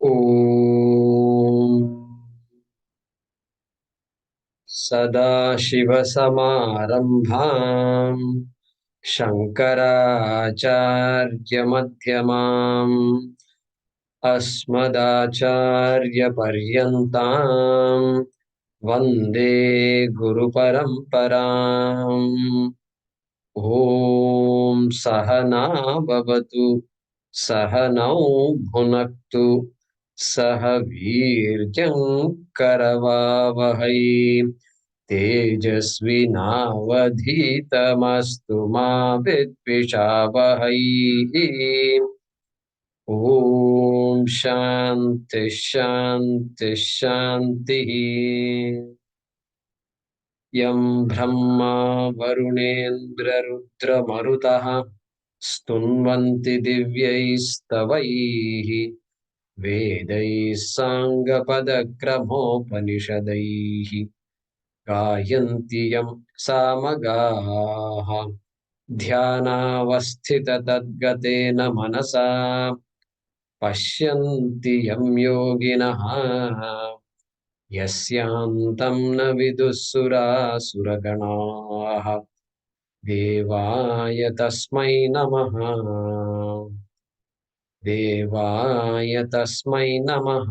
ॐ सदाशिवसमारम्भाम् शङ्कराचार्यमध्यमाम् अस्मदाचार्यपर्यन्ताम् वन्दे गुरुपरम्पराम्। ॐ सहना भवतु सहनौ भुनक्तु सह वीर्यं करवावहै तेजस्विनावधीतमस्तु मा विद्विषावहै। ॐ शान्ति शान्ति शान्तिः। यं ब्रह्मा वरुणेन्द्ररुद्रमरुतः स्तुन्वन्ति दिव्यैस्तवैः वेदैः साङ्गपदक्रमोपनिषदैः गायन्ति यं सामगाः ध्यानावस्थिततद्गतेन मनसा पश्यन्ति यं योगिनः यस्यान्तं न विदुःसुरासुरगणाः देवाय तस्मै नमः। देवाय तस्मै नमः।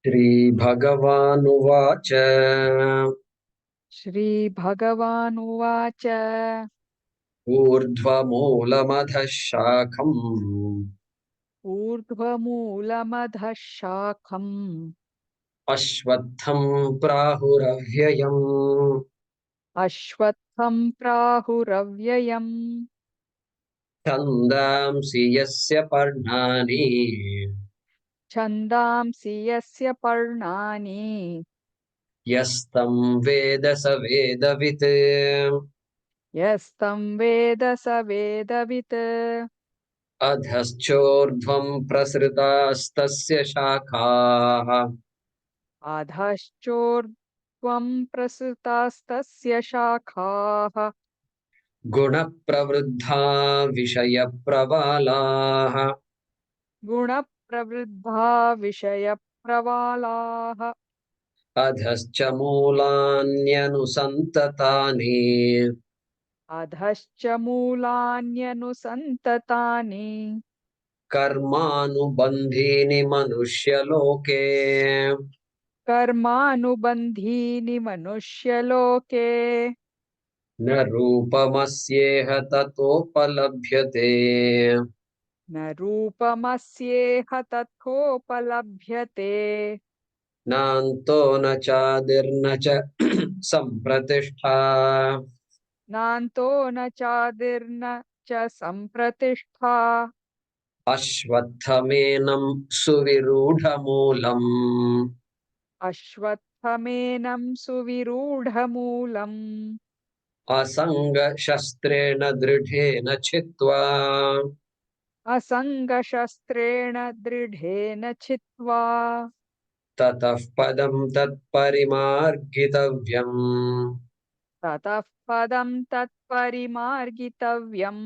श्रीभगवानुवाच श्रीभगवानुवाच ऊर्ध्वमूलमधः शाखम् ऊर्ध्वमूलमधः शाखम् अश्वत्थं प्राहुरव्ययम् अश्वत्थं प्राहुरव्ययम् छन्दांसि यस्य पर्णानि छन्दांसि यस्य पर्णानि यस्तं वेद स वेदवित्। यस्तं वेद स वेदवित्। अधश्चोर्ध्वं प्रसृतास्तस्य शाखाः अधश्चोर्ध्वं प्रसृतास्तस्य शाखाः गुणप्रवृद्धा विषयप्रबालाः गुणप्रवृद्धा विषयप्रवालाः अधश्च मूलान्यनुसन्ततानि अधश्च मूलान्यनुसन्ततानि कर्मानुबन्धीनि मनुष्यलोके कर्मानुबन्धीनि मनुष्यलोके न रूपमस्येह ततोपलभ्यते। न रूपमस्येह तथोपलभ्यते नान्तो न चादिर्न च सम्प्रतिष्ठा नान्तो न चादिर्न च सम्प्रतिष्ठा अश्वत्थमेनं सुविरूढमूलम् अश्वत्थमेनं सुविरूढमूलम् असङ्गशस्त्रेण दृढेन छित्त्वा असङ्गशस्त्रेण दृढेन छित्त्वा ततः पदं तत्परिमार्गितव्यम्। ततः पदं तत्परिमार्गितव्यम्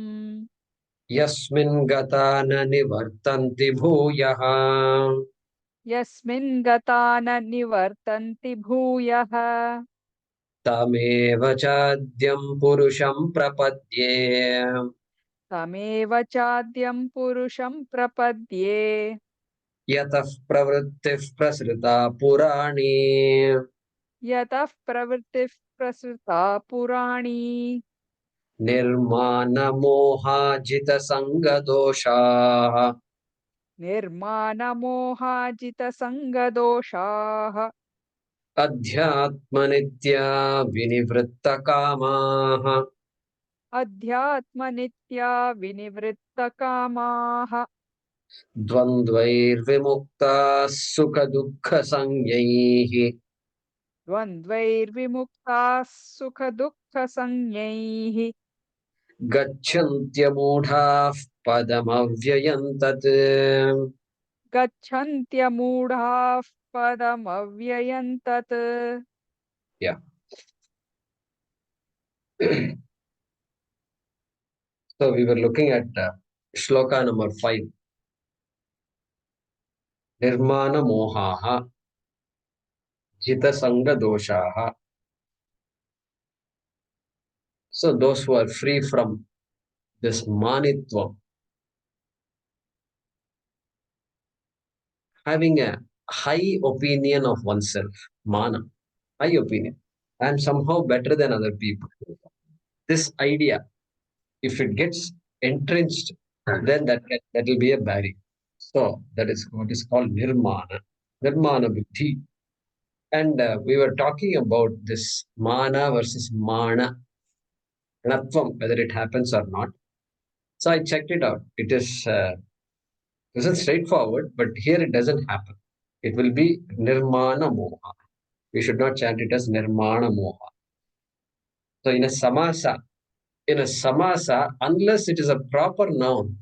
यस्मिन् गता न निवर्तन्ति भूयः यस्मिन् गता न निवर्तन्ति भूयः तमेव चाद्यं पुरुषं प्रपद्ये। तमेव चाद्यं पुरुषं प्रपद्ये यतः प्रवृत्तिः प्रसृता पुराणी यतः प्रवृत्तिः प्रसृता पुराणी निर्मानमोहाजितसङ्गदोषाः निर्मानमोहाजितसङ्गदोषाः अध्यात्मनित्या विनिवृत्तकामाः अध्यात्मनित्या विनिवृत्तकामाः द्वन्द्वैर्विमुक्ताः सुखदुःखसंज्ञैः द्वन्द्वैर्विमुक्ताः सुखदुःखसंज्ञैः गच्छन्त्यमूढाः पदमव्ययम् तत्। गच्छन्त्यमूढाः पदमव्ययम् तत्. Yeah. So we were looking at shloka number 5. Nirmana mohaha jita sanga doshaha. So those who are free from this manitva, having a high opinion of oneself, mana, high opinion. I am somehow better than other people. This idea, if it gets entrenched, then that will be a barrier. So that is what is called nirmana, nirmana buddhi. And we were talking about this mana versus mana, natvam, whether it happens or not. So I checked it out. Isn't straightforward, but here it doesn't happen. It will be nirmana moha. We should not chant it as nirmana moha. So in a samasa, unless it is a proper noun,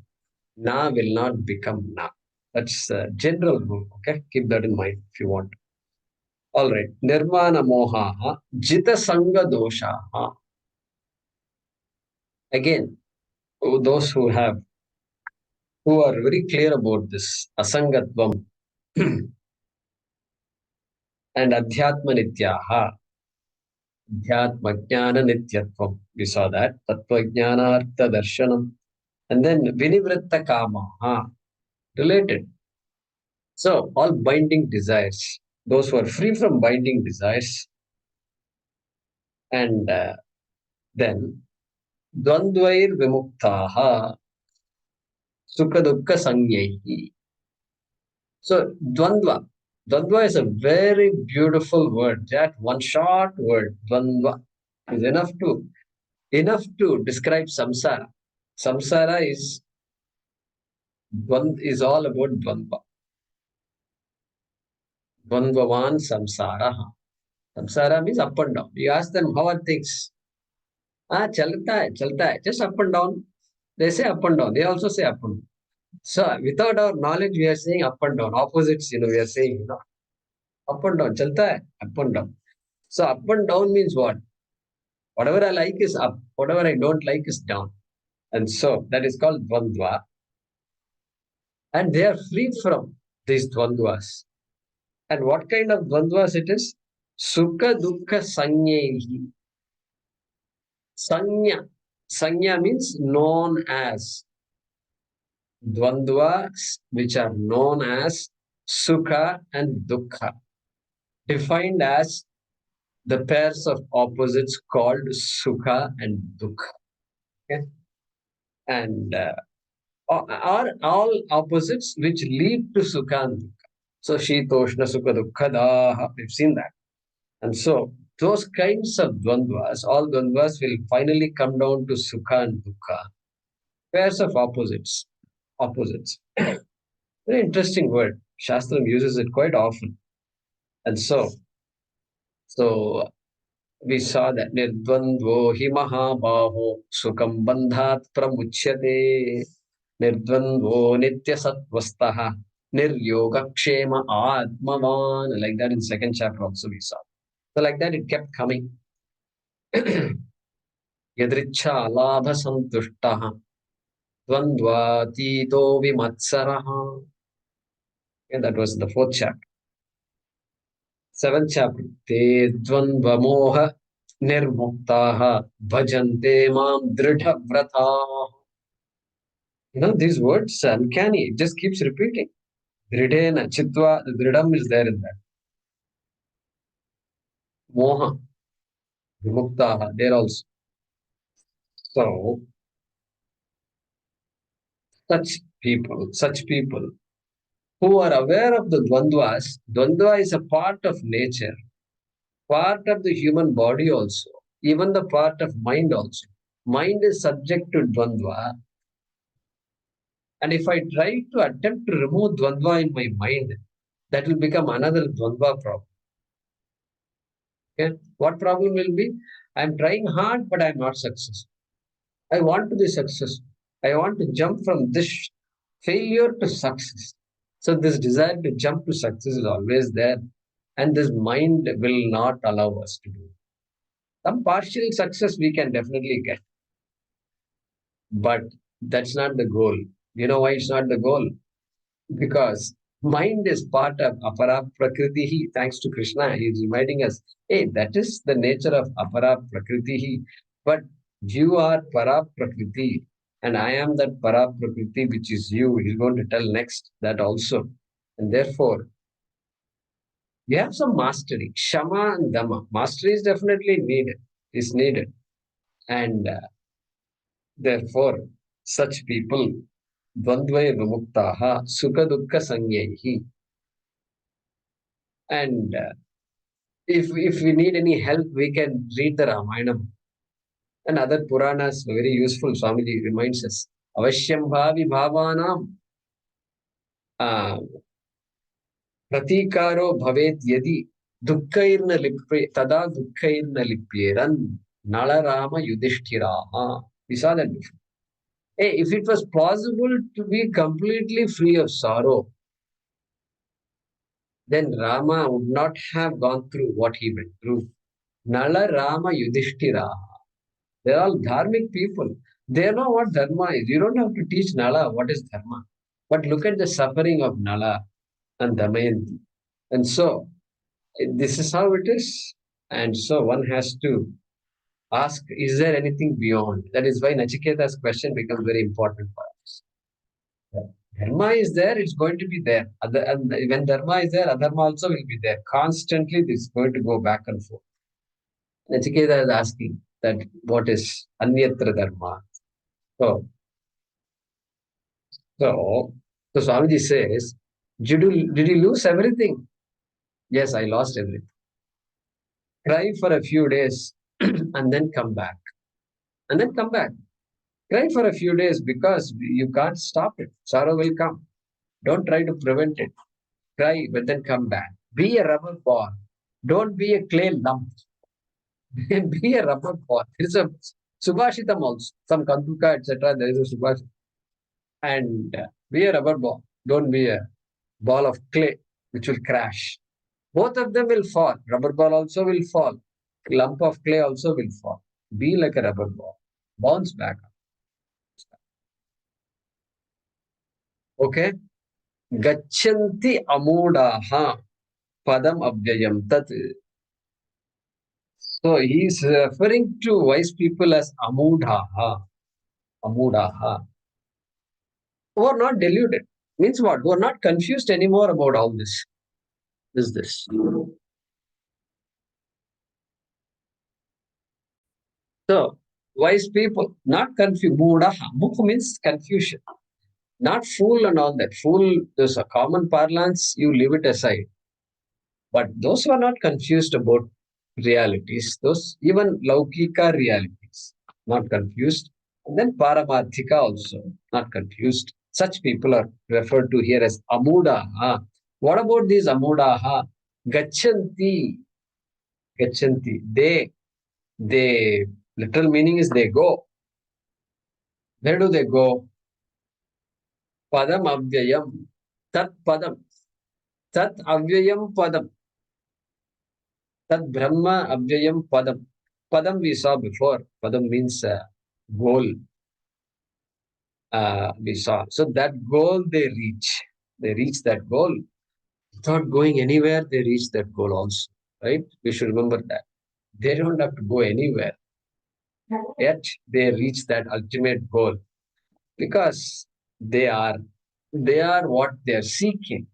na will not become na. That's a general rule. Okay, keep that in mind if you want. All right. Nirmana moha, jita sanga dosha. Again, those who are very clear about this asangatvam and adhyatma nityaha, adhyatma jnana nityatvam. We saw that. Tattva jnana artha darshanam. And then vinivritta kamaha, related. So all binding desires, those who are free from binding desires, and then dvandvair vimuktaha, sukha dukkha sanyaihi. So Dvandva is a very beautiful word. That one short word, Dvandva, is enough to describe samsara. Samsara is all about Dvandva. Dvandvavan samsara. Samsara means up and down. You ask them how are things? Chalta hai. Just up and down. They say up and down. They also say up and down. So without our knowledge, we are saying up and down. Opposites, we are saying, up and down. Chalta hai, up and down. So up and down means what? Whatever I like is up. Whatever I don't like is down. And so that is called dvandva. And they are free from these dvandvas. And what kind of dvandvas it is? Sukha dukkha sanyehi. Sanya. Sanya means known as. Dvandvas which are known as sukha and dukkha. Defined as the pairs of opposites called sukha and dukkha. Okay? And are all opposites which lead to sukha and dukkha. So shitoshna sukha dukkha, we've seen that. And so those kinds of dvandvas, all dvandvas will finally come down to sukha and dukkha. Pairs of opposites. Opposites. Very interesting word. Shastram uses it quite often. And so we saw that nirdvandvo hi mahabaho sukam bandhat pramuchyate. Nirdvandvo nitya sattvastaha niryogakshema atmavan. Like that in second chapter also we saw. So like that it kept coming. Yadricha labha santushtaha dvandvatito vimatsaraha. And that was the fourth chapter. Seventh chapter. Te dvandva moha nirmuktaha bhajante mam dridha vrataha. These words uncanny. It just keeps repeating. Dridena, chitva, the dridam is there in that. Moha, vimuktaha, there also. So, such people who are aware of the dvandvas, dvandva is a part of nature, part of the human body also, even the part of mind also. Mind is subject to dvandva. And if I try to attempt to remove dvandva in my mind, that will become another dvandva problem. Okay? What problem will be? I'm trying hard, but I'm not successful. I want to be successful. I want to jump from this failure to success. So this desire to jump to success is always there, and this mind will not allow us to do. Some partial success we can definitely get, but that's not the goal. You know why it's not the goal? Because mind is part of apara prakriti. Thanks to Krishna, he is reminding us, hey, that is the nature of apara prakriti. But you are para prakriti, and I am that para prakriti, which is you. He's going to tell next that also. And therefore, you have some mastery. Shama and Dhamma. Mastery is definitely needed, is needed. And therefore, such people, Dvandvaya Vimuktaha, Sukha Dukkha Sanyaihi. And if we need any help, we can read the Ramayana and other Puranas, very useful. Swamiji reminds us. Avashyam bhavi bhavanam pratikaro bhavet yadi dukkairna lipye tada dukkairna lipyeran nalarama yudhishthiraha. We saw that before. Hey, if it was possible to be completely free of sorrow, then Rama would not have gone through what he went through. Nala Rama Yudhishthira. They're all dharmic people. They know what dharma is. You don't have to teach Nala what is dharma. But look at the suffering of Nala and Damayanti. And so, this is how it is. And so, one has to ask, is there anything beyond? That is why Nachiketa's question becomes very important for us. Dharma is there, it's going to be there. And when dharma is there, adharma also will be there. Constantly, this is going to go back and forth. Nachiketa is asking that what is anyatra dharma? So, so, so Swamiji says, did you lose everything? Yes, I lost everything. Cry for a few days and then come back. And then come back. Cry for a few days because you can't stop it. Sorrow will come. Don't try to prevent it. Cry, but then come back. Be a rubber ball. Don't be a clay lump. Be a rubber ball. There's a Subhashitam also. Some Kanduka, etc. There is a Subhashitam. And be a rubber ball. Don't be a ball of clay which will crash. Both of them will fall. Rubber ball also will fall. Lump of clay also will fall. Be like a rubber ball. Bounce back. Okay? Gachanti amudaha padam abhyayam tat. So he is referring to wise people as amudaha, who are not deluded. Means what? Who are not confused anymore about all this. Is this? So wise people, not confused. Mudaha. Mukh means confusion. Not fool and all that. Fool is a common parlance, you leave it aside. But those who are not confused about realities, those even Laukika realities, not confused. And then Paramarthika also, not confused. Such people are referred to here as Amudaha. What about these Amudaha? Gachanti. Gachanti. They, literal meaning is they go. Where do they go? Padam Avyayam. Tat Padam. Tat Avyayam Padam. Tat Brahma Avyayam Padam. Padam we saw before. Padam means goal. We saw. So that goal they reach. They reach that goal. Without going anywhere, they reach that goal also. Right? We should remember that. They don't have to go anywhere. Yet they reach that ultimate goal because they are they are what they are seeking.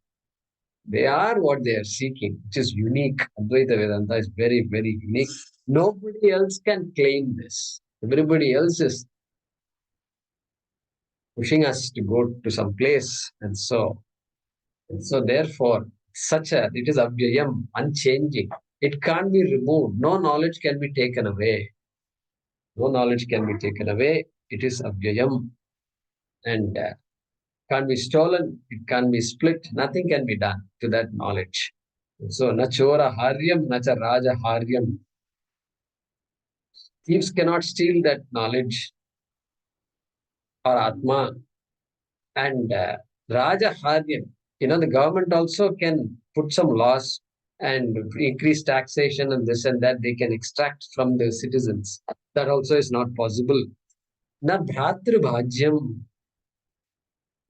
They are what they are seeking, which is unique. Advaita Vedanta is very, very unique. Nobody else can claim this. Everybody else is pushing us to go to some place. And so therefore, such a, it is abhyayam, unchanging. It can't be removed. No knowledge can be taken away. No knowledge can be taken away. It is abhyayam and can't be stolen. It can't be split. Nothing can be done to that knowledge. So, na chora haryam, na cha raja haryam. Thieves cannot steal that knowledge or atma. And Raja haryam. The government also can put some laws and increase taxation and this and that they can extract from the citizens. That also is not possible. Na bhratribhajyam.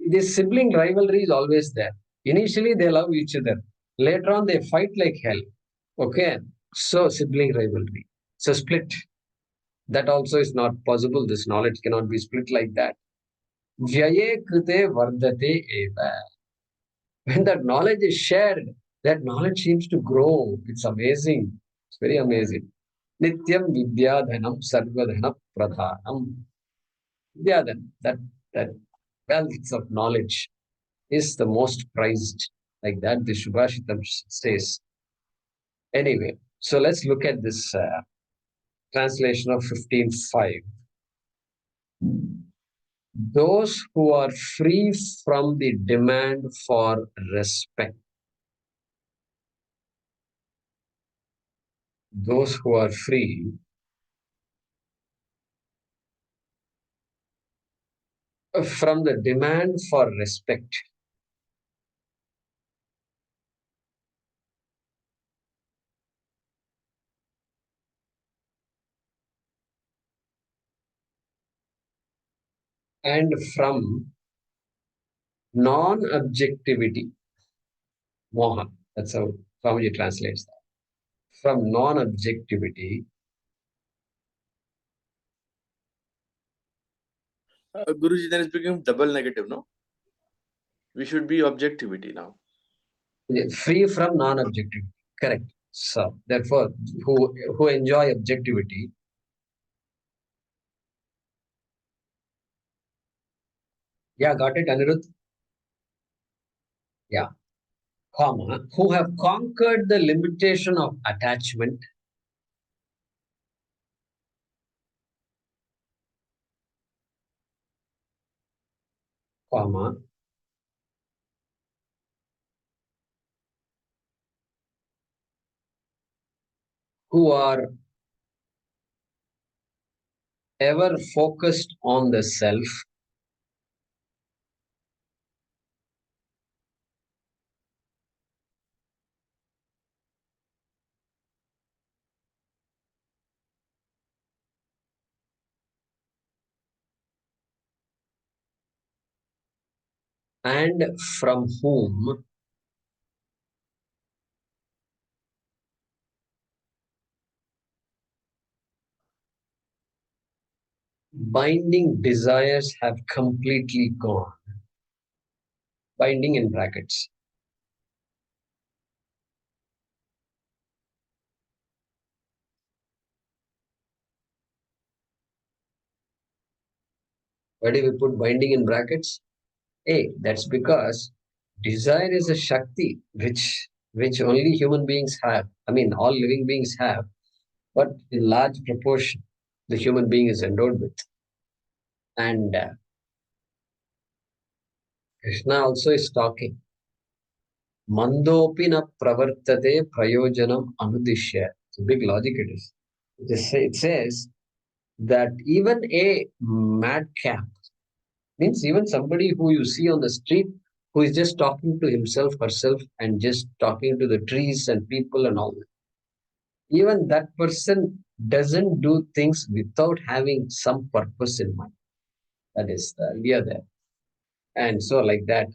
This sibling rivalry is always there. Initially, they love each other. Later on, they fight like hell. Okay. So, sibling rivalry. So, split. That also is not possible. This knowledge cannot be split like that. Vyaye krite vardate eva. When that knowledge is shared, that knowledge seems to grow. It's amazing. It's very amazing. Nityam vidyadhanam sarvadhana pradhanam. Vidyadhanam, that wealth of knowledge is the most prized. Like that, the Subhashitam says. Anyway, so let's look at this translation of 15.5. Those who are free from the demand for respect, those who are free from the demand for respect and from non-objectivity, moha, that's how Swamiji translates that. From non-objectivity, Guruji, then it's become double negative, no? We should be objectivity now. free from non-objectivity, correct. So therefore, who enjoy objectivity, yeah, got it, Anirudh? Yeah, comma, who have conquered the limitation of attachment, comma, who are ever focused on the self and from whom binding desires have completely gone. Binding in brackets. Why do we put binding in brackets? A, that's because desire is a Shakti which only human beings have. I mean, all living beings have, but in large proportion, the human being is endowed with. And Krishna also is talking. Mandopi na pravartate prayojanam anudishya. It's a big logic it is. It says that even a madcap means even somebody who you see on the street who is just talking to himself, herself, and just talking to the trees and people and all that. Even that person doesn't do things without having some purpose in mind. That is the idea there. And so, like that,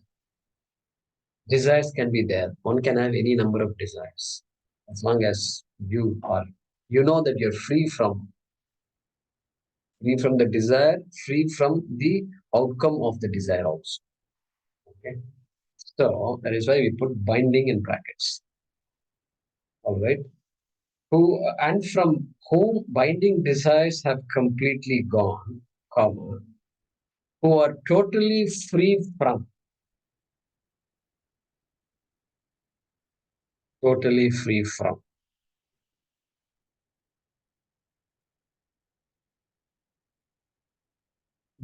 desires can be there. One can have any number of desires as long as you know that you're free from the desire, free from the outcome of the desire also. Okay. So that is why we put binding in brackets. All right. Who and from whom binding desires have completely gone, comma, who are totally free from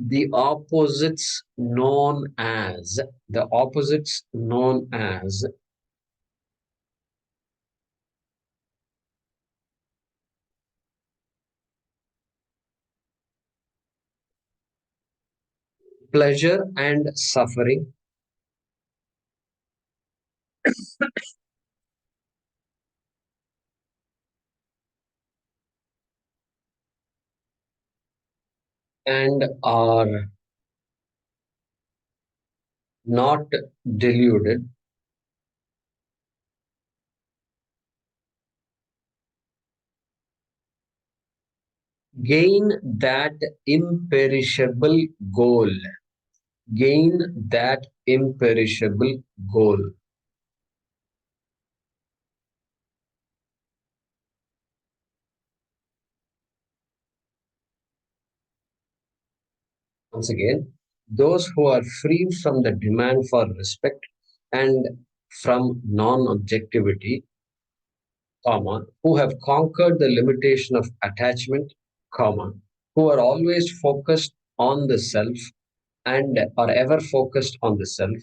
the opposites known as pleasure and suffering, and are not deluded, gain that imperishable goal. Gain that imperishable goal. Once again, those who are free from the demand for respect and from non-objectivity, comma, who have conquered the limitation of attachment, comma, who are always focused on the self and are ever focused on the self,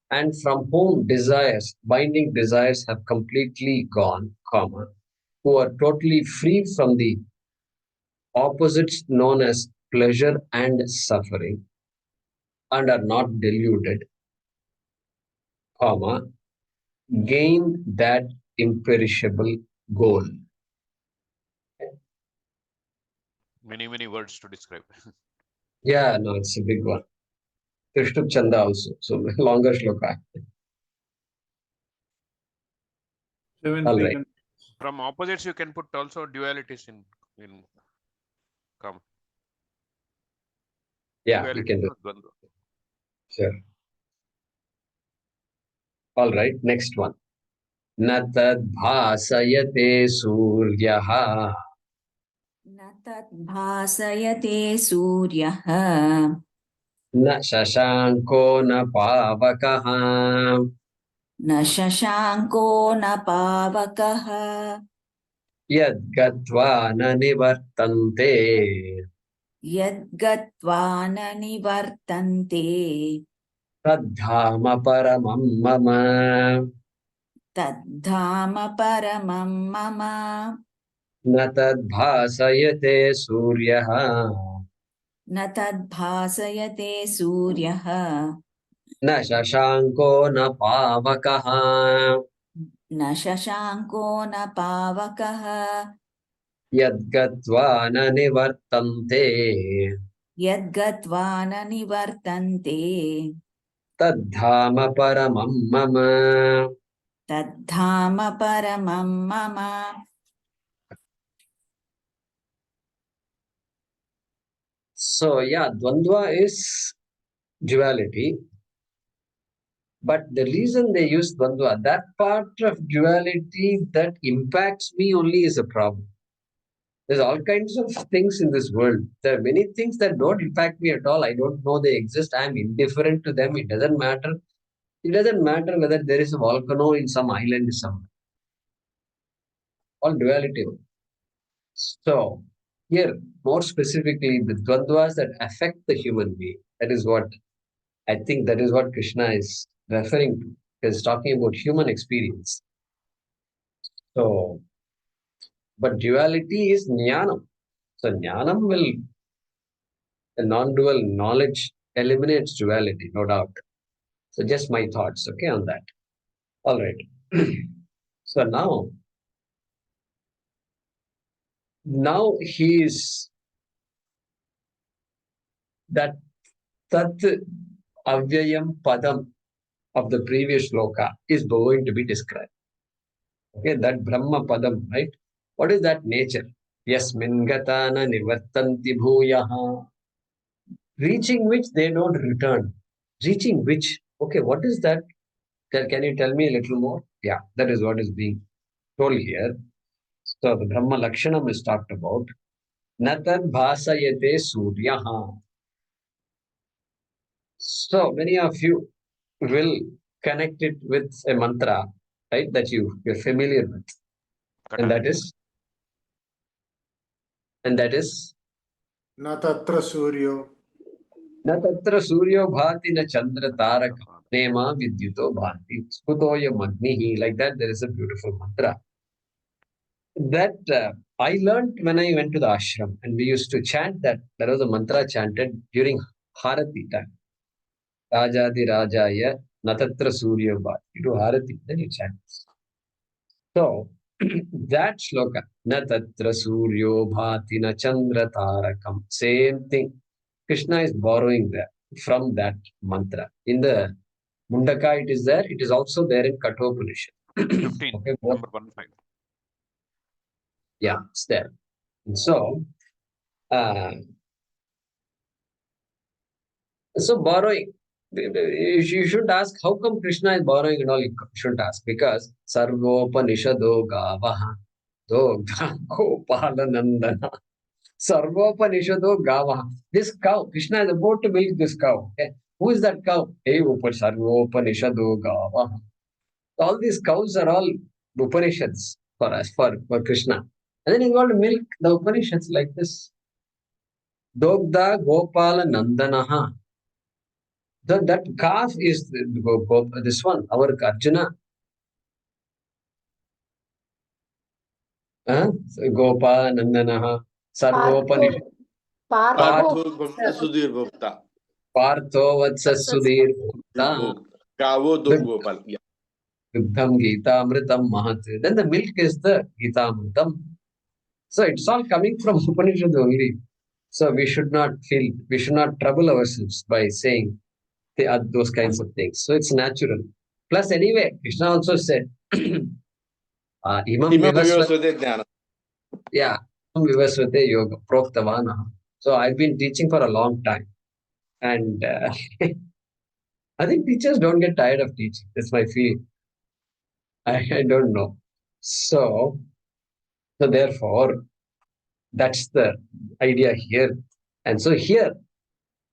and from whom desires, binding desires have completely gone, comma, who are totally free from the opposites known as pleasure and suffering, and are not deluded, comma, gain that imperishable goal. Many words to describe. Yeah, no, it's a big one. Krishna Chanda also, so longer shloka. All right. From opposites, you can put also dualities in come. Yeah, you can do. Dvandva. Sure. All right, next one. न तद्भासयते सूर्यः न तद्भासयते सूर्यः न शशाङ्को न पावकः न शशाङ्को न पावकः यद्गत्वा न निवर्तन्ते यद्गत्वा न निवर्तन्ते तद्धाम परमं मम. तद्धाम परमं मम. न तद्भासयते सूर्यः न तद्भासयते सूर्यः न शशाङ्को न पावकः न शशाङ्को न पावकः यद्गत्वा न निवर्तन्ते यद्गत्वा न निवर्तन्ते तद्धाम परमं मम. तद्धाम परमं मम. So yeah, Dvandva is duality, but the reason they use Dvandva, that part of duality that impacts me only is a problem. There's all kinds of things in this world. There are many things that don't impact me at all. I don't know they exist. I'm indifferent to them. It doesn't matter. It doesn't matter whether there is a volcano in some island somewhere. All duality. So here, more specifically, the Dvandvas that affect the human being. That is what I think that is what Krishna is referring to. He's talking about human experience. So, but duality is jnanam. So, jnanam will, the non dual knowledge eliminates duality, no doubt. So, just my thoughts, okay, on that. All right. So, now he is that tat avyayam padam of the previous shloka is going to be described. Okay, that Brahma Padam, right? What is that nature? Yasmin gatana nivartanti bhuyaha. Reaching which they don't return. Reaching which? Okay, what is that? Can you tell me a little more? Yeah, that is what is being told here. So the Brahma Lakshanam is talked about. Natad bhasayate suryaha. So many of you will connect it with a mantra, right? That you're familiar with. And that is न तत्र सूर्यो न तत्र सूर्यो भाति न चंद्र Tarak nema vidyuto bhati sputoyam agnihi. Like that, there is a beautiful mantra that I learned when I went to the ashram, and we used to chant that. There was a mantra chanted during Harati time. Rajadi Rajaya Natatra Surya Bhat. You do Harati, then you chant. So, that shloka, Natatra Suryo Bhati na Chandra Tarakam, same thing. Krishna is borrowing that from that mantra. In the Mundaka, it is there. It is also there in Kathopanishad. 15, Okay, number 15. yeah, it's there. And so, borrowing, you should ask how come Krishna is borrowing and all. You shouldn't ask because Sarvopanishado Gavaha Dogdha Gopala Nandana Sarvopanishado Gavaha. This cow, Krishna is about to milk this cow. Okay? Who is that cow? Hey, Sarvopanishado Gavaha. All these cows are all Upanishads for us, for Krishna. And then he's going to milk the Upanishads like this. Dogda Gopala Nandanaha. That calf is this one, our Arjuna. Gopa Nandanaha Sarvopanish Partho Bhakta Sudhir Bhakta. Partho Vatsa Sudhir Kavo Dog Gopal. Yeah. Dugdham Gita Amritam Mahat. Then the milk is the Gita Amritam. So it's all coming from Upanishad only. So we should not trouble ourselves by saying those kinds of things. So it's natural. Plus, anyway, Krishna also said, Imam Imam Vivasvat. Vivasvate Jnana. Yeah, Imam Vivasvate Yoga Proktavana. So I've been teaching for a long time. And I think teachers don't get tired of teaching. That's my feeling. I don't know. So therefore, that's the idea here. And so here,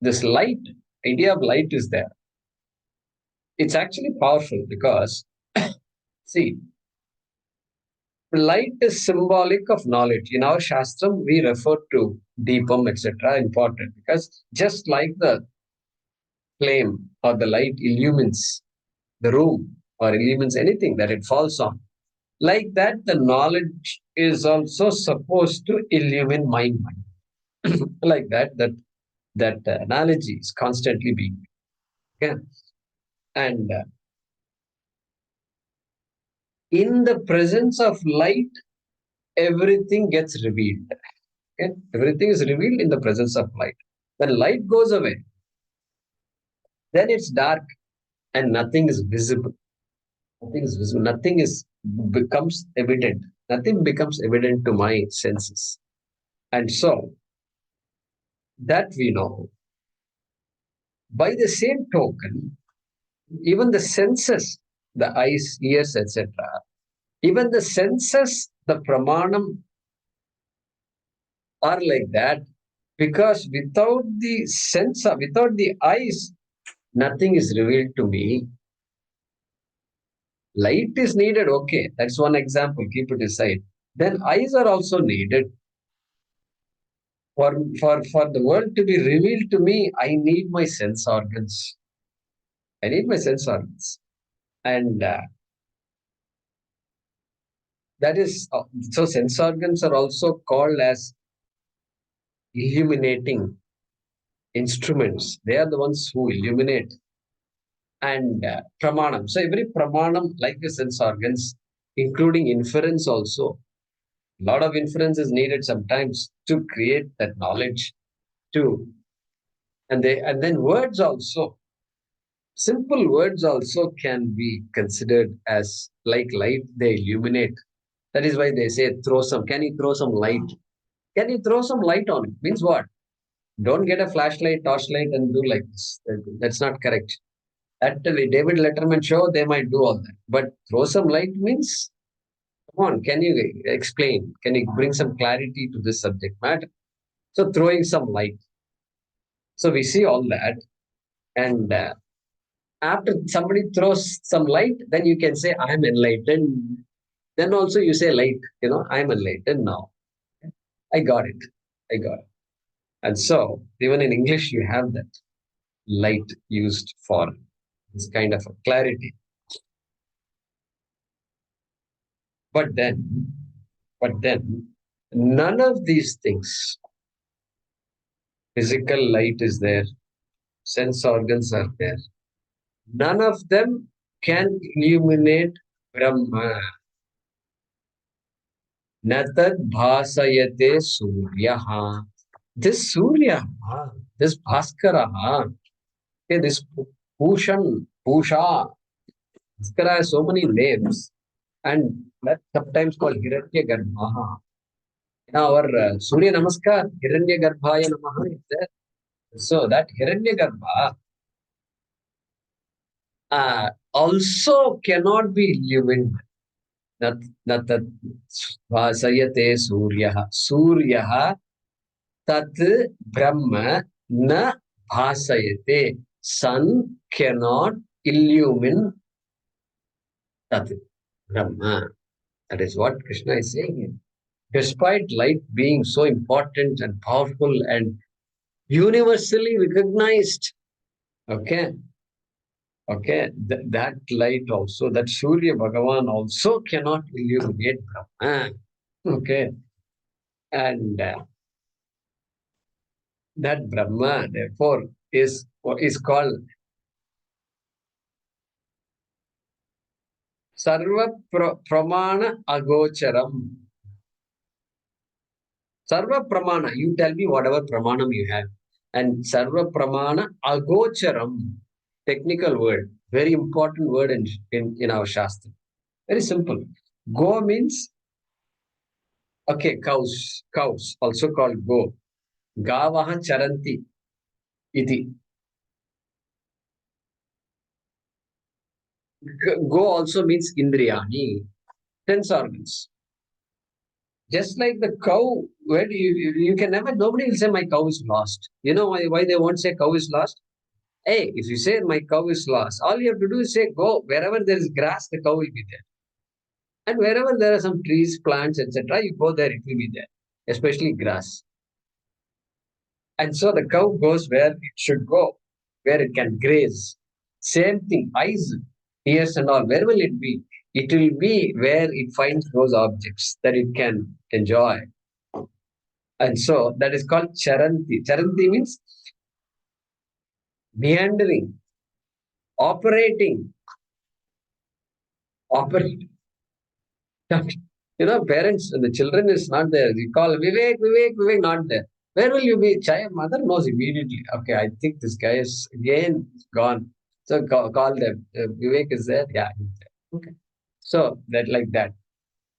this light, idea of light is there. It's actually powerful because, see, light is symbolic of knowledge. In our Shastram, we refer to Deepam, etc. important because just like the flame or the light illumines the room or illumines anything that it falls on, like that, the knowledge is also supposed to illumine my mind. Like that analogy is constantly being made. Okay? And in the presence of light, everything gets revealed. Okay? Everything is revealed in the presence of light. When light goes away, then it's dark and nothing is visible. Nothing is visible. Nothing becomes evident. Nothing becomes evident to my senses. And so, that we know. By the same token, even the senses, the eyes, ears, etc., even the senses, the pramanam are like that because without the sensor, without the eyes, nothing is revealed to me. Light is needed, okay, that's one example, keep it aside. Then eyes are also needed. For the world to be revealed to me, I need my sense organs. I need my sense organs. And that is, so sense organs are also called as illuminating instruments. They are the ones who illuminate. And pramanam. So every pramanam, like the sense organs, including inference also. A lot of inference is needed sometimes to create that knowledge too. And then words also. Simple words also can be considered as like light, they illuminate. That is why they say can you throw some light? Can you throw some light on it? Means what? Don't get a flashlight, torchlight and do like this. That's not correct. At the David Letterman show, they might do all that. But throw some light means, come on, can you explain? Can you bring some clarity to this subject matter? So throwing some light. So we see all that. And after somebody throws some light, then you can say, I'm enlightened. Then also you say light, I'm enlightened now. I got it. And so even in English, you have that light used for this kind of a clarity. But then, none of these things, physical light is there, sense organs are there, None of them can illuminate Brahma. Natad bhasayate suryaha. This Surya, this Bhaskara, okay, this Pushan, Pusha, Bhaskara has so many names, and that's sometimes called Hiranya Garbha. In our Surya Namaskar, Hiranya Garbhaya Namaha is there. So that Hiranya Garbha also cannot be illumined. Not that Vasayate Suryaha. Suryaha tat Brahma na bhasayate. Sun cannot illumine tat Brahma. That is what Krishna is saying here. Despite light being so important and powerful and universally recognized, okay, that light also, that Surya Bhagavan also cannot illuminate Brahma, okay, and that Brahma therefore is called Sarva Pramana Agocharam. Sarva Pramana, you tell me whatever Pramanam you have. And Sarva Pramana Agocharam, technical word, very important word in our Shastra. Very simple. Go means, okay, cows, also called go. Gavaha charanti iti. Go also means indriyani, sense organs. Just like the cow, where you can never, nobody will say my cow is lost. You know why they won't say cow is lost? Hey, if you say my cow is lost, all you have to do is say go. Wherever there is grass, the cow will be there. And wherever there are some trees, plants, etc., you go there, it will be there, especially grass. And so the cow goes where it should go, where it can graze. Same thing, eyes, ears, and all. Where will it be? It will be where it finds those objects that it can enjoy. And so that is called charanti. Charanti means meandering, operating, operate. You know, parents, the children is not there. You call Vivek, not there. Where will you be? Child, mother knows immediately. Okay, I think this guy is again gone. So call them. Vivek is there. Yeah, he's there. Okay. So that like that.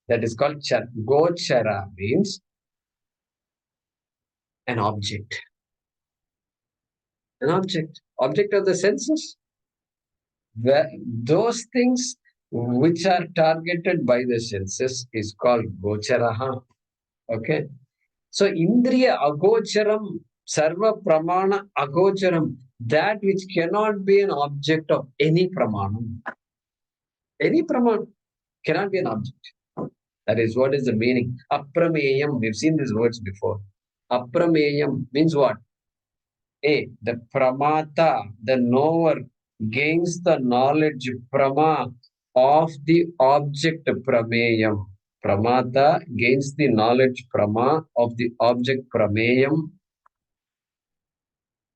That is called char. Gochara means an object. An object. Object of the senses. Where those things which are targeted by the senses is called gocharaha. Okay. So Indriya Agocharam, Sarva Pramana Agocharam, that which cannot be an object of any Pramanam. Any Pramanam cannot be an object. That is what is the meaning. Aprameyam, we've seen these words before. Aprameyam means what? A, the Pramata, the knower, gains the knowledge Prama of the object Prameyam. Pramata gains the knowledge Prama of the object Prameyam.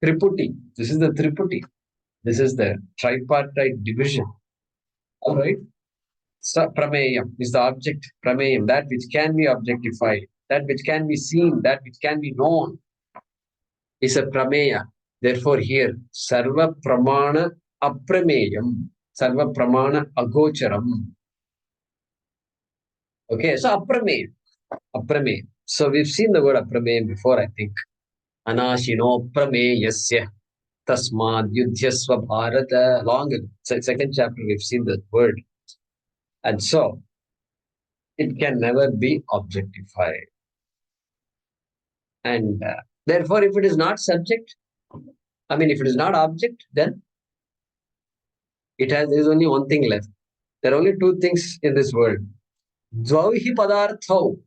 Triputi. This is the Triputi. This is the tripartite division. All right. So Prameyam is the object. Prameyam, that which can be objectified, that which can be seen, that which can be known, is a Prameya. Therefore, here, Sarva Pramana Aprameyam, Sarva Pramana Agocharam. Okay, so Aprameyam. Aprameyam. So we've seen the word Aprameyam before, I think. Anashino Prameyasya. Tasmad Yudhyasva Bharata. Long ago. So second chapter, we've seen that word. And so, it can never be objectified. And therefore, if it is not subject, if it is not object, then there is only one thing left. There are only two things in this world. Dvauhi padarthau.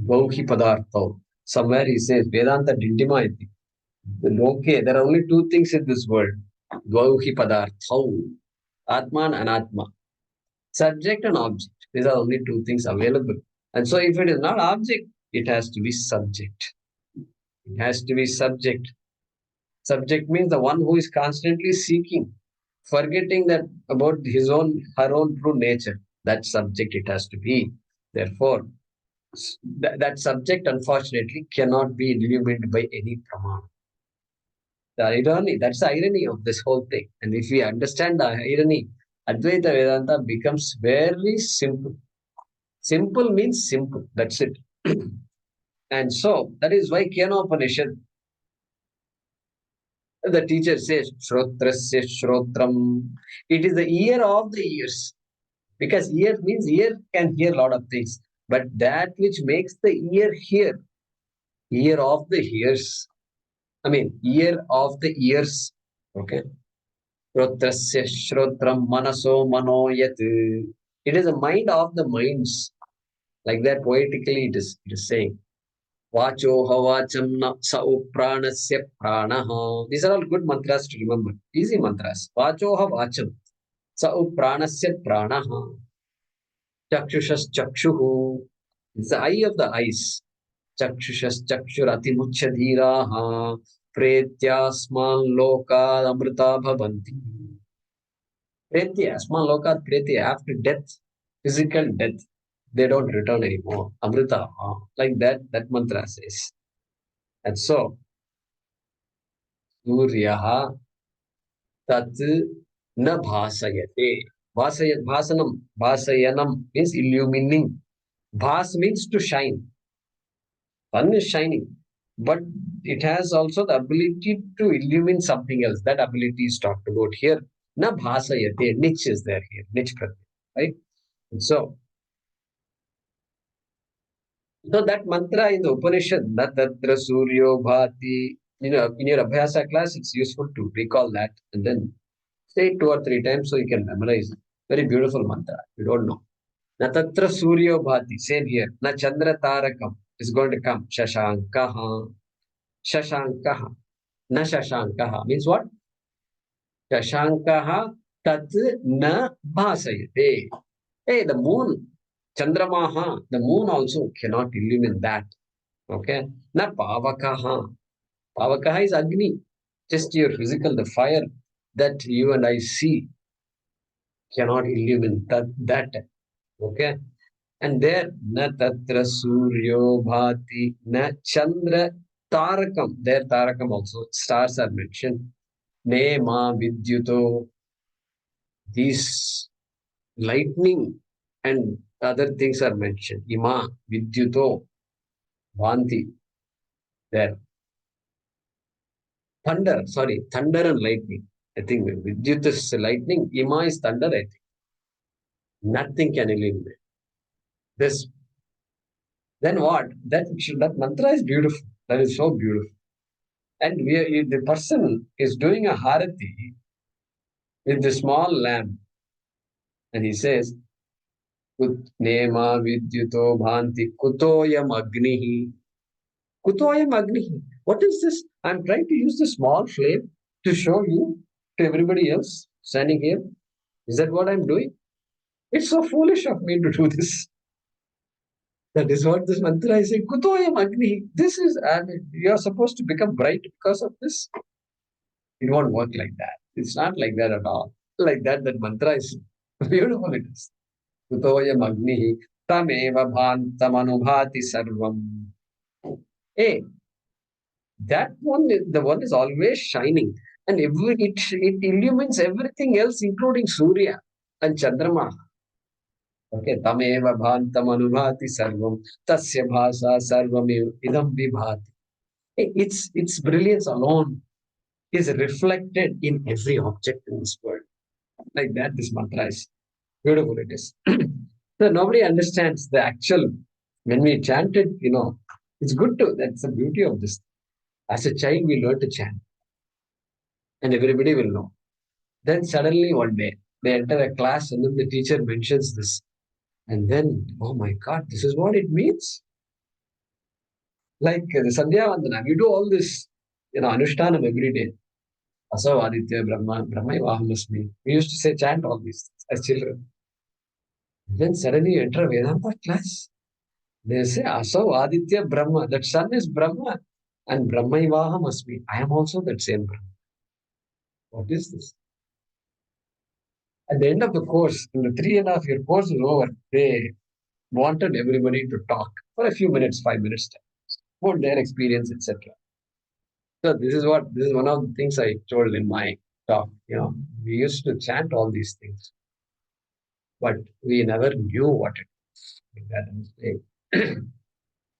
Dvauhi padarthau. Somewhere he says, Vedanta Dindima iti. Okay, there are only two things in this world. Dvauhi padarthau. Atman and Anatma. Subject and object. These are only two things available. And so if it is not object, it has to be subject. It has to be subject. Subject means the one who is constantly seeking. forgetting that about her own true nature. That subject it has to be. Therefore, that subject unfortunately cannot be illuminated by any pramana. The irony, that's the irony of this whole thing. And if we understand the irony, Advaita Vedanta becomes very simple. Simple means simple. That's it. And so that is why Kenopanishad, the teacher says, Shrotrasya Shrotram. It is the ear of the ears. Because ear means ear can hear a lot of things. But that which makes the ear hear, ear of the ears. Ear of the ears. Okay. Shrotrasya Shrotram Manaso Manoyat. It is a mind of the minds. Like that poetically it is saying. Vachoha vacham na sa upranasya pranaha. These are all good mantras to remember. Easy mantras. Vachoha vacham sa upranasya pranaha. Chakshushas chakshuhu. It's the eye of the eyes. Chakshushas chakshurati muchadhiraha. Pretyasman lokad amrita bhavanti. Pretya, asman lokad pretya. After death, physical death, they don't return anymore. Amrita, like that mantra says. And so, Suryaha tat na bhasayate. Bhasayanam means illumining. Bhas means to shine. Sun is shining. But it has also the ability to illumine something else. That ability is talked about here. Na bhasayate. Nich is there here. Nich pratyay. Right? And so that mantra in the Upanishad, Natatra Suryo Bhati, in your Abhyasa class, it's useful to recall that and then say it 2 or 3 times so you can memorize it. Very beautiful mantra. You don't know. Natatra Suryo Bhati, same here. Na Chandra Tarakam is going to come. Shashankaha. Shashankaha. Na Shashankaha means what? Shashankaha tat na bhasayate. Hey, the moon, Chandramaha, the moon also cannot illumine that. Okay. Na pavakaha. Pavakaha is Agni. Just your physical, the fire that you and I see cannot illumine that. Okay. And there, na tatra suryo bhati, na chandra tarakam. There, tarakam also, stars are mentioned. Ne ma vidyuto. These lightning and other things are mentioned. Ima, vidyuto, vanti. There. Thunder and lightning. I think Vidyut is lightning, Ima is thunder, I think. Nothing can eliminate this. Then what? That mantra is beautiful. That is so beautiful. And the person is doing a harati with the small lamp. And he says, Nema Vidyuto Bhanti Kutoyam Agnihi. Kutoyam Agnihi. What is this? I'm trying to use the small flame to show you to everybody else standing here. Is that what I'm doing? It's so foolish of me to do this. That is what this mantra is saying. Kutoyam Agni. This is, you are supposed to become bright because of this. It won't work like that. It's not like that at all. Like that mantra is beautiful. It is. Kutoyam Agni. Tameva bhantam anubhati sarvam. Hey, that one, the one is always shining. And it illumines everything else, including Surya and Chandrama. Okay, tameva bhantam anubhati sarvam tasya bhasa sarvamiv idam vibhati. Its brilliance alone is reflected in every object in this world. Like that, this mantra is beautiful. It is. So nobody understands the actual. When we chant it, it's good to. That's the beauty of this. As a child, we learn to chant, and everybody will know. Then suddenly one day they enter a class, and then the teacher mentions this. And then, oh my God, this is what it means. Like the Sandhya Vandana, we do all this, Anushtanam every day. Asav Aditya Brahma, Brahma Vahamasmi. We used to say, chant all these as children. Then suddenly you enter a Vedanta class. They say, Asav Aditya Brahma. That sun is Brahma. And Brahma Vahamasmi. I am also that same Brahma. What is this? At the end of the course, when the 3.5 year course is over, they wanted everybody to talk for a few minutes, 5 minutes, about their experience, etc. So this is one of the things I told in my talk. We used to chant all these things, but we never knew what it was. That is it.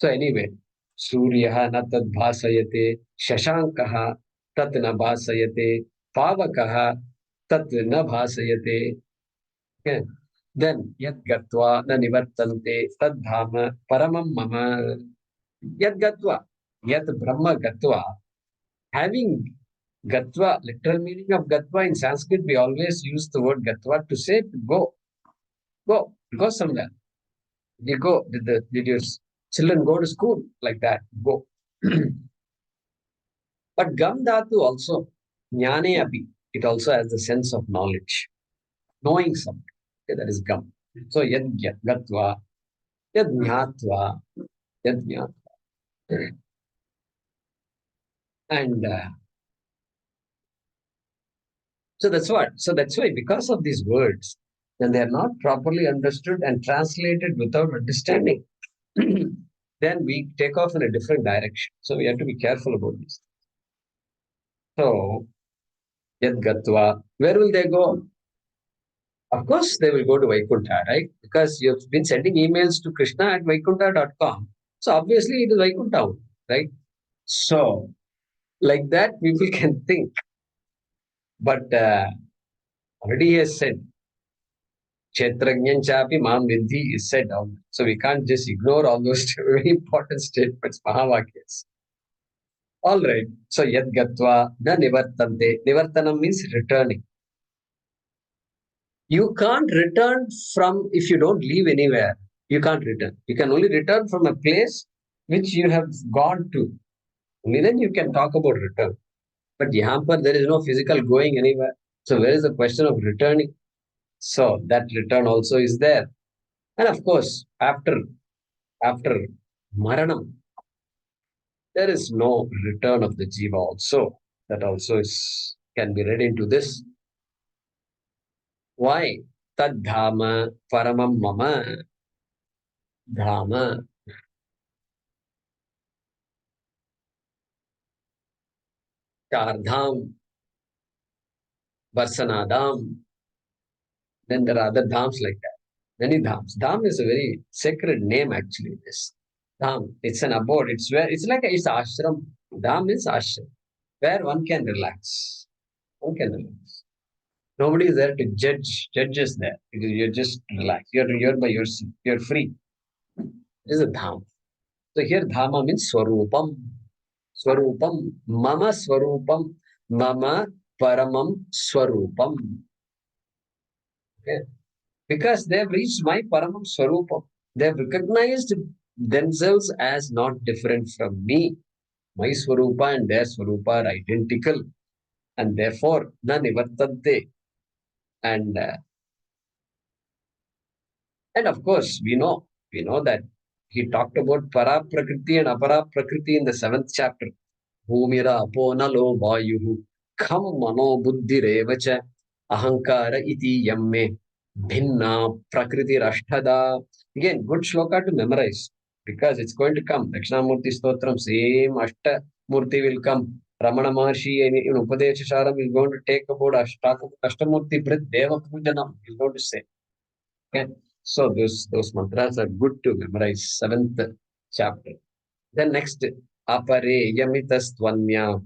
So anyway, Surya na tad bhasayate, Shashankaha tat na bhasayate, Pavakaha tat na bhasayate. Okay. Then yad gatva na nivartante tad dhama paramam mama. Yad gatva, yad brahma gatva. Having gatva, literal meaning of gatva in Sanskrit, we always use the word gatva to say go, go somewhere. You go. Did your children go to school like that? Go. But gam dhatu also, jnane api, it also has the sense of knowledge, knowing something. Okay, that is gam. So yad gatva, yad jnatva, yad jnatva. And so that's what. So that's why, because of these words, when they are not properly understood and translated without understanding, then we take off in a different direction. So we have to be careful about this. So, yad gatva, where will they go? Of course, they will go to Vaikuntha, right? Because you've been sending emails to krishna@vaikuntha.com. So obviously it is Vaikuntha, right? So, like that, people can think. But already he has said, Kshetrajñan chapi mam vidhi is said down. So we can't just ignore all those very important statements, Mahavakyas. All right. So yad gatva na nivartante. Nivartanam means returning. You can't return from, if you don't leave anywhere, you can't return. You can only return from a place which you have gone to. Only then you can talk about return. But yahan there is no physical going anywhere. So where is the question of returning? So that return also is there. And of course, after Maranam, there is no return of the jiva also. That also can be read into this. Why? Tad dhama paramam mama. Dhama. Chardham. Varsanadam. Then there are other dhams like that. Many dhams. Dham is a very sacred name actually. This dham. It's an abode. It's ashram. Dham is ashram, where one can relax. One can relax. Nobody is there to judge us there. Because you're just relaxed. You're by yourself. You're free. This is a dham. So here dhama means swarupam. Swarupam. Mama swarupam. Mama paramam swarupam. Okay. Because they have reached my paramam swarupam. They have recognized themselves as not different from me. My swarupa and their swarupa are identical. And therefore, na nivartante. And of course, we know that he talked about para prakriti and apara prakriti in the 7th chapter. Bhumira aponalo vayuhu kham mano buddhirevacha ahankara iti yamme bhinna prakriti rashthada. Again, good shloka to memorize because it's going to come. Dakshinamurti Stotram, same Ashta Murti will come. Ramana Maharshi in Upadeshasaram is going to talk about Ashtamurti Prit Deva Pujanam. He's going to say. Okay. So those mantras are good to memorize. 7th chapter. Then next, apare yamitastvanya.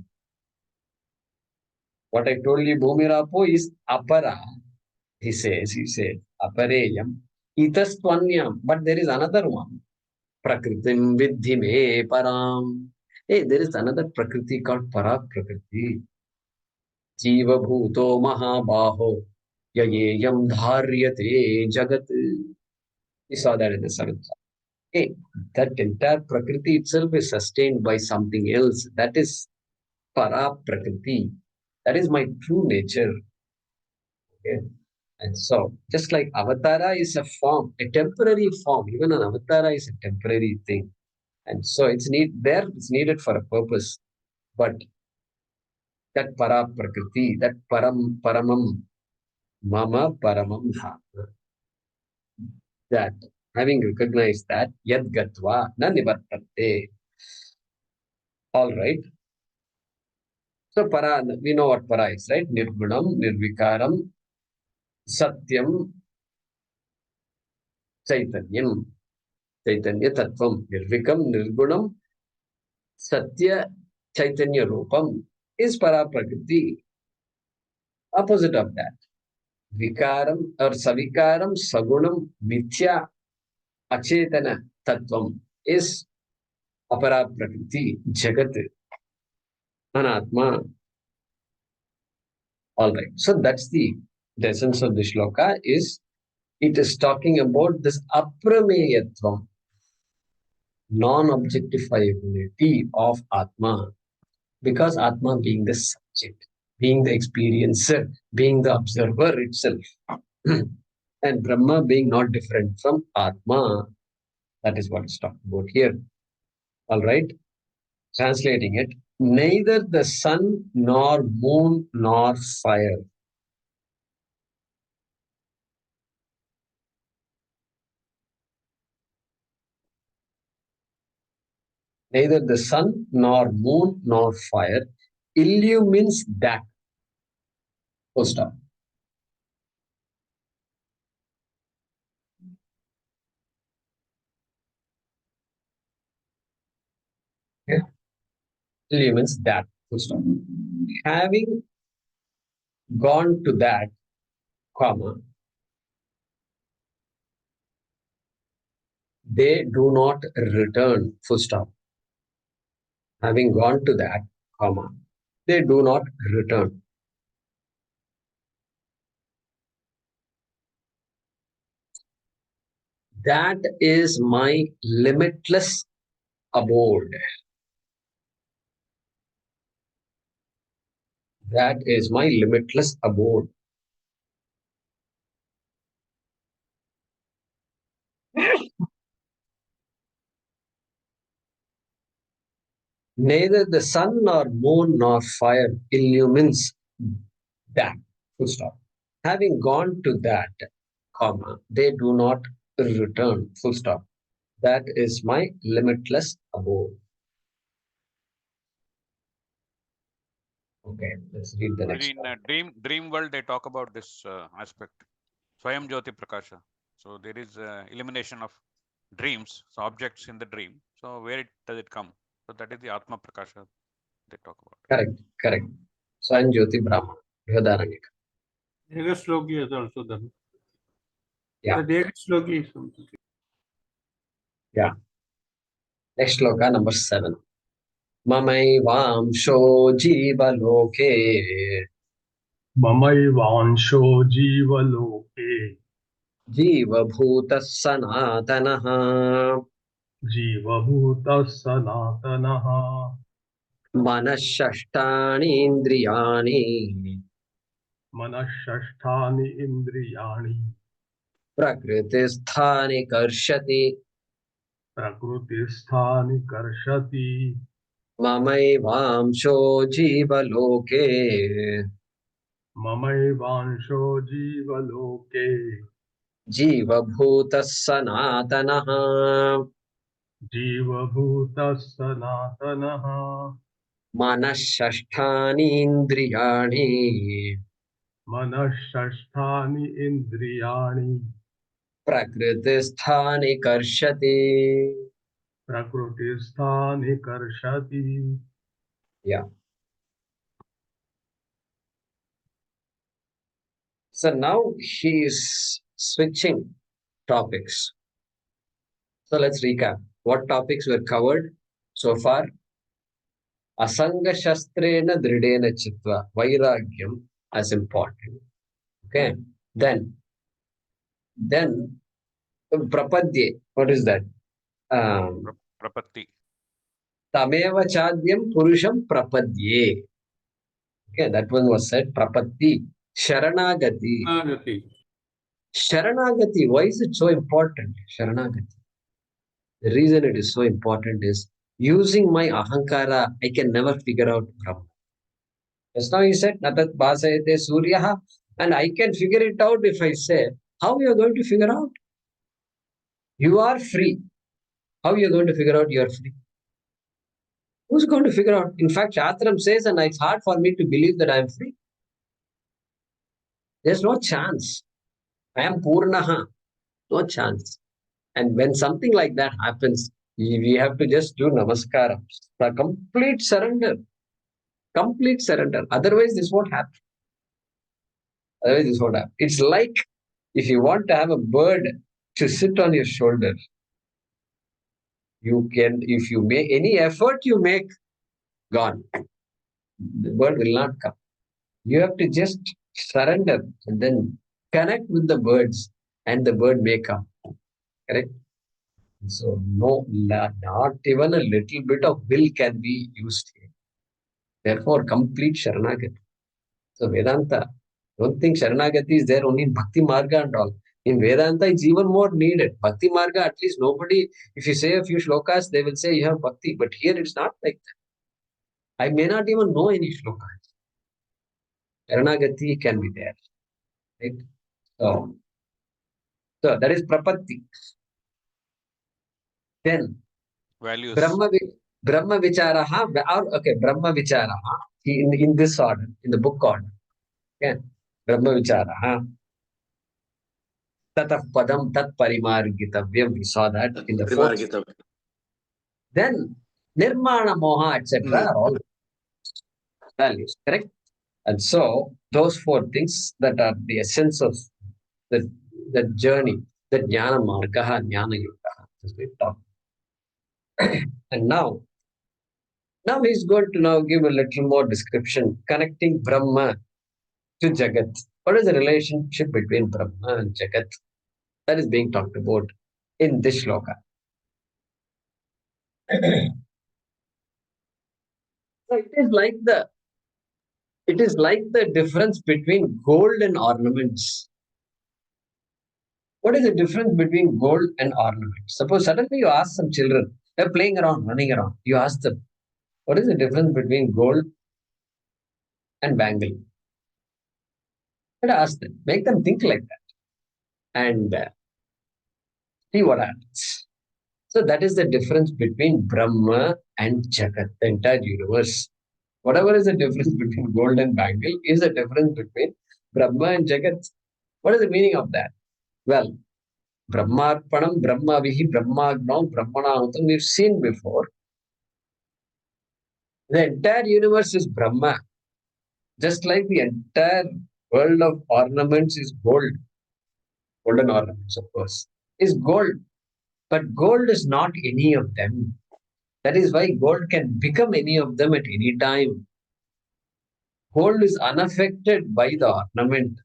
What I told you, Bhumirapo is apara. He says, apareyam itastvanyam. But there is another one. Prakritim vidhi me param. Hey, there is another prakriti called para prakriti. Jiva bhuto mahabaho yayeyam dharyate jagat. We saw that in the 7th. Hey, that entire prakriti itself is sustained by something else. That is para prakriti. That is my true nature. Okay. And so, just like avatara is a form, a temporary form, even an avatara is a temporary thing. And so it's needed for a purpose. But that para prakriti, that paramam, mama paramam dharma. That having recognized that yad gatva na nivartate. All right. So para, we know what para is, right? Nirgunam, nirvikaram, satyam, chaitanyam, chaitanya tattvam, nirvikam, nirgunam, satya, chaitanya rupam is para prakriti. Opposite of that. Vikaram or savikaram, sagunam, mithya, achetana tattvam is apara prakriti, jagat, anatma. All right. So that's the essence of the shloka is it is talking about this aprameyatvam, non-objectifiability of Atma, because Atma being the subject, being the experiencer, being the observer itself, and Brahma being not different from Atma. That is what is talked about here. All right. Translating it, neither the sun nor moon nor fire. Neither the sun nor moon nor fire illumines that. Full stop. Okay. Illumines that. Full stop. Having gone to that, comma, they do not return. Full stop. Having gone to that, comma, they do not return. That is my limitless abode. That is my limitless abode. Neither the sun nor moon nor fire illumines that. Full stop. Having gone to that, comma, they do not return. Full stop. That is my limitless abode. Okay, let's read the next In one. dream world, they talk about this aspect, Swayam Jyoti Prakasha. So there is elimination of dreams, so objects in the dream. So where does it come? So that is the Atma Prakasha they talk about. Correct, correct. Swayam Jyoti Brahma, Brihadaranyaka. Ega Shloki is also done. Yeah. The Ega Shloki is something. Yeah. Next shloka, number 7. Mamayvamsho jivaloke ममैवांशो जीवलोके जीवभूतः सनातनः जीवभूतः सनातनः मनःषष्ठानीन्द्रियाणि मनःषष्ठानि इन्द्रियाणि प्रकृतिस्थानि कर्षति प्रकृतिस्थानि कर्षति ममैवांशो जीवलोके ममैवांशो जीवलोके जीवभूतः सनातनः जीवभूतः सनातनः मनःषष्ठानीन्द्रियाणि मनःषष्ठानि इन्द्रियाणि प्रकृतिस्थानि कर्षति. प्रकृतिस्थानि कर्षति. Yeah. So now he is switching topics. So let's recap. What topics were covered so far? Asanga shastrena dridena chitva, vairagyam as important. Okay. Then prapadye. What is that? Prapatti. Tameva chadyam purusham prapadye. Okay, that one was said. Prapatti. Sharanagati. Nagati. Sharanagati. Why is it so important? Sharanagati. The reason it is so important is using my ahankara, I can never figure out Brahma. Just now he said, Natat bhasayate suryaha And I can figure it out if I say, how you are going to figure out? You are free. How you are going to figure out you are free? Who's going to figure out? In fact, Shastram says, and it's hard for me to believe that I am free. There's no chance. I am Purnaha. No chance. And when something like that happens, we have to just do namaskara. The complete surrender. Complete surrender. Otherwise, this won't happen. Otherwise, this won't happen. It's like if you want to have a bird to sit on your shoulder, you can, if you make any effort you make, gone. The bird will not come. You have to just surrender and then connect with the birds, and the bird may come. Correct? So, no, not even a little bit of will can be used here. Therefore, complete Sharanagati. So, Vedanta, don't think Sharanagati is there only in Bhakti Marga and all. In Vedanta, it's even more needed. Bhakti Marga, at least nobody, if you say a few shlokas, they will say you have Bhakti. But here it's not like that. I may not even know any shlokas. Sharanagati can be there. Right? So that is Prapatti. Then Values. Brahma Vicharaha, or okay, Brahma Vicharaha, in this order, in the book order. Okay. Brahma Vicharaha. Tatah Padam Tat Parimargitavyam. We saw that in the fourth. Then Nirmana Moha, etc. are all values, correct? And so those four things that are the essence of the journey, the Jnana Margaha, Jnana Yugaha, as we talked. And now he's going to now give a little more description connecting Brahma to Jagat. What is the relationship between Brahma and Jagat? That is being talked about in this shloka. So it is like the difference between gold and ornaments. What is the difference between gold and ornaments? Suppose suddenly you ask some children, they're playing around, running around. You ask them, what is the difference between gold and bangle? And ask them, make them think like that, and see what happens. So that is the difference between Brahma and Jagat, the entire universe. Whatever is the difference between gold and bangle is the difference between Brahma and Jagat. What is the meaning of that? Well, Brahmarpanam, Brahmavihi, Brahmagnam, Brahmanahutam, we've seen before. The entire universe is Brahma. Just like the entire world of ornaments is gold. Golden ornaments, of course, is gold. But gold is not any of them. That is why gold can become any of them at any time. Gold is unaffected by the ornament.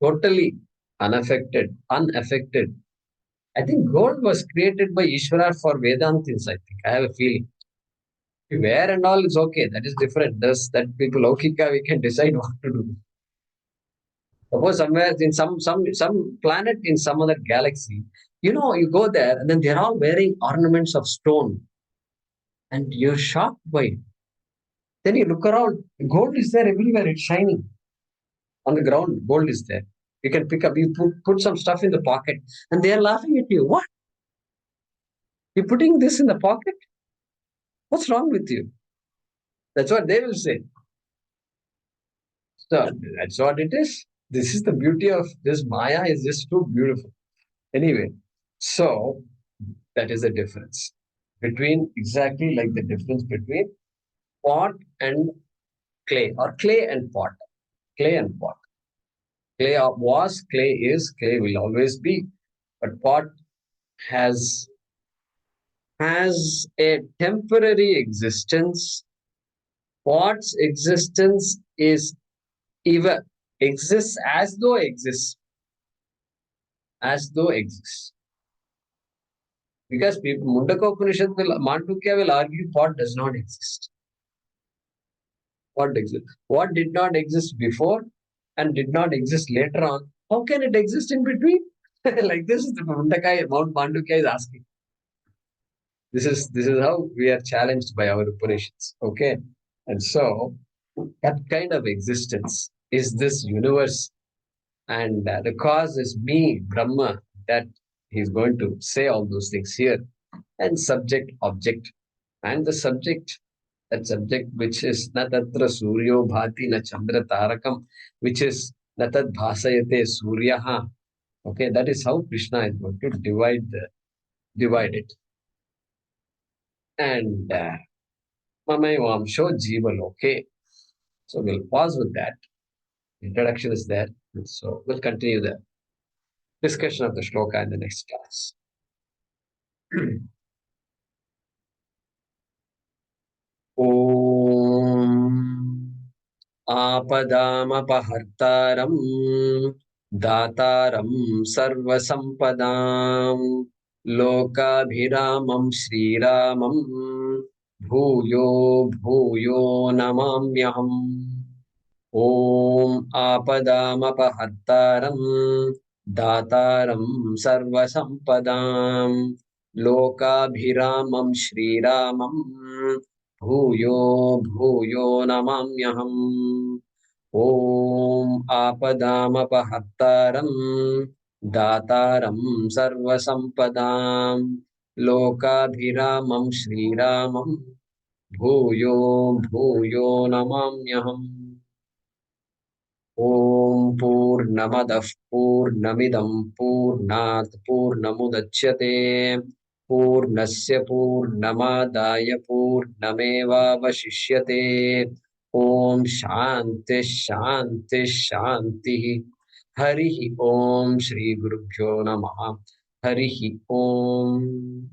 Totally unaffected. I think gold was created by Ishvara for Vedantins, I think. I have a feeling. Where and all is okay. That is different. Thus, that people, Laukika, we can decide what to do. Suppose somewhere in some planet in some other galaxy, you go there and then they're all wearing ornaments of stone. And you're shocked by it. Then you look around, gold is there everywhere, it's shining. On the ground, gold is there. You can pick up, you put some stuff in the pocket, and they are laughing at you. What? You're putting this in the pocket? What's wrong with you? That's what they will say. So that's what it is. This is the beauty of this Maya, is just too beautiful. Anyway, so that is the difference between, exactly like the difference between pot and clay, or clay and pot. Clay and pot. Clay was, clay is, clay will always be. But pot has a temporary existence. Pot's existence is even exists as though exists. As though exists. Because people, Mundaka Upanishad Mandukya will argue pot does not exist. What exists? What did not exist before and did not exist later on? How can it exist in between? Like this is the Mount Mandukya is asking. This is how we are challenged by our Upanishads. Okay. And so that kind of existence is this universe, and the cause is me, Brahma, that he's going to say all those things here. And subject, object, and the subject, that subject which is na tatra suryo bhati na chandra tarakam, which is na tad bhasayate suryaha. Okay, that is how Krishna is going to divide it. And Mamayvamsho Jiva Loke. So we'll pause with that. Introduction is there. So we'll continue the discussion of the shloka in the next class. Om Apadamapahartaram Dataram Sarvasampadam Lokabhiramam Sriramam Bhuyo Bhuyo Namamyaham. Om Apadamapahartaram Dataram Sarvasampadam Lokabhiramam Sriramam Bhuyo Bhuyo Namamyaham. Om Apadamapahartaram Dataram Sarvasampadam Lokabhiramam Sriramam Bhuyo Bhuyo Namamyaham. Om Purnamadah Purnamidam Purnat Purnamudachyate Purnasya Purnamadaya Purnameva Vashishyate. Om Shanti Shanti Shanti. Harihi Om Shri Gurubhyo Namaha. Harihi Om.